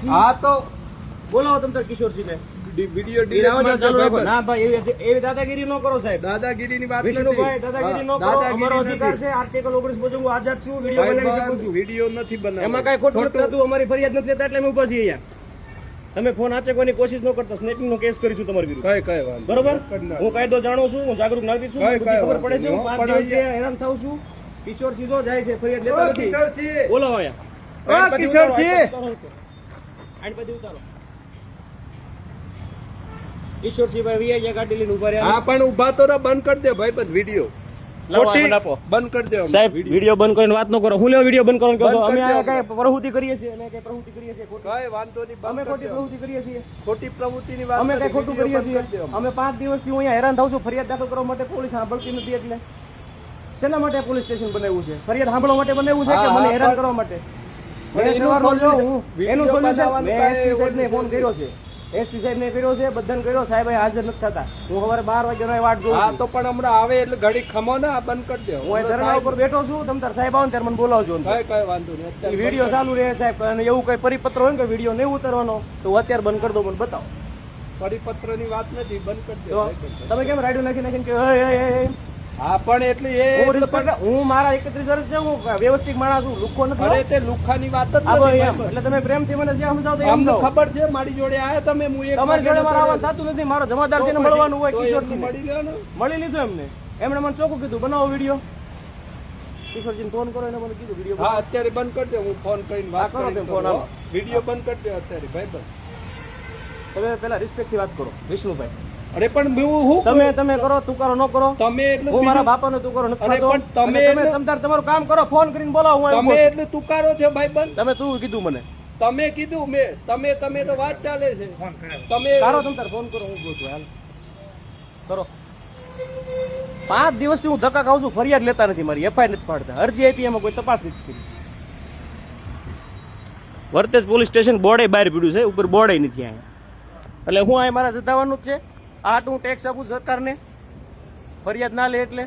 હા તો બોલાવો તમે કિશોરસિંહ ને વિડીયો ચાલુ રાખો. ના ભાઈ એવી દાદાગીરી ન કરો સાહેબ. દાદાગીરીની વાત વિષ્ણુભાઈ, દાદાગીરી ન કરો. અમારો અધિકાર છે. આર્ટિકલ 19 મુજબ હું આઝાદ છું, વિડીયો બનાવી શકું છું. વિડીયો નથી બનાવવાનો, એમાં કઈ ખોટું નથી થતું. અમારી ફરિયાદ નથી લેતા એટલે અમે ઉભા છીએ અહીંયા. તમે ફોન આચકવાની કોશિશ ન કરતા, સ્નેચિંગ નો કેસ કરીશું તમારી વિરુદ્ધ. કઈ વાત બરોબર. હું કાયદો જાણું છું, હું જાગૃત નાગરિક છું, ખબર પડે છે. હું 5 દિવસથી હેરાન થાઉં છું. કિશોર સીધો જાય છે, ફરિયાદ લેતા નથી. બોલો અહીંયા ઉતારો. કિશોરસિંહભાઈ વીઆઈ ગાડી લઈને ઉભા રહ્યા. હા પણ ઉભા તો બંધ કરી દે ભાઈ, બસ વિડીયો બંધ કરી દે સાહેબ. વિડીયો બંધ કરીને વાત ન કરો. હું લેવો વિડીયો બંધ કરવાનું કહો છો? અમે કઈ પ્રવૃત્તિ કરીએ છીએ? અમે કઈ પ્રવૃત્તિ કરીએ છીએ? કઈ વાંધો નહીં. અમે ખોટી પ્રવૃત્તિ કરીએ છીએ? ખોટી પ્રવૃત્તિની વાત અમે કઈ ખોટું કરીએ છીએ? અમે 5 દિવસથી હું અહીંયા હેરાન થાઉં છું. ફરિયાદ દાખલ કરવા માટે પોલીસ સાંભળતી નથી. એટલે શેના માટે પોલીસ સ્ટેશન બનાવ્યું છે? ફરિયાદ સાંભળવા માટે બનાવ્યું છે કે મને હેરાન કરવા માટે? એનું સોલ્યુશન મેં એસપી સાહેબને ફોન કર્યો છે. એસપી સાહેબ ને કર્યો છે, બધાને કર્યો. સાહેબ હાજર નથી થતા. હું સવારે 12 વાગ્યાનો વાટ જોઉં. હા તો પણ હમણાં આવે એટલે ઘડી ખમો ને, આ બંધ કરી દો. હું ધરણા ઉપર બેઠો છું. તમે તાર સાહેબ આવો ત્યારે મને બોલાવજો. કઈ વાંધો નહીં. વિડીયો ચાલુ રહે સાહેબ. અને એવું કઈ પરિપત્ર હોય ને કે વિડીયો નહીં ઉતારવાનો તો અત્યારે બંધ કરી દો. મને બતાવો. પરિપત્ર ની વાત નથી, બંધ કરી દો. તમે કેમ રાડ્યું નાખીને કે હા પણ એટલે હું મારા 31 વર્ષ છે. હું વ્યવસ્થિત માણસ છું, લુખ્ખો નથી. અરે તે લુખ્ખાની વાત જ નથી. એટલે તમે પ્રેમથી મને જે સમજાવો એમ ખબર છે. મારી જોડે આયા તમે. હું તમારી જોડે મારા આવા થતું નથી. મારો જમાદાર છે ને મળવાનું હોય. કિશોરસિંહ મળી લીધું એમને. એમણે મને ચોખ્ખું કીધું બનાવો વિડીયો. કિશોરસિંહ ફોન કરો, એને મને કીધું વિડીયો. હા અત્યારે બંધ કરી દો. હું ફોન કરીને વાત કરો. તમે ફોન આવો, વિડીયો બંધ કરી દો અત્યારે ભાઈ. તમે પેલા રિસ્પેક્ટ થી વાત કરો વિષ્ણુભાઈ. અરે પણ હું તમે કરો, તુકારો ન કરો. તમે એટલે હું મારા બાપાનો તુકારો નથી કરતો. તમે તમારું કામ કરો. ફોન કરીને બોલાવો. તમે એટલે તુકારો છો ભાઈ બંધ. તમે તું કીધું મને. તમે કીધું મેં. તમે તો વાત ચાલે છે. તમે સારો તમ ફોન કરો. હું બોલું હાલ કરો. 5 દિવસથી હું ધક્કા ખાઉં છું. ફરિયાદ લેતા નથી. મારી એફઆઈઆર નથી પાડતા. અરજી આપી, એમાં કોઈ તપાસ નથી કરી. વર્તેજ પોલીસ સ્ટેશન બોર્ડે બહાર પીડ્યું છે, ઉપર બોર્ડે નથી અહીંયા. એટલે હું અહીંયા મારા જતાવાનું જ છે. આ હું ટેક્સ આપું સરકારને, ફરિયાદ ના લે એટલે.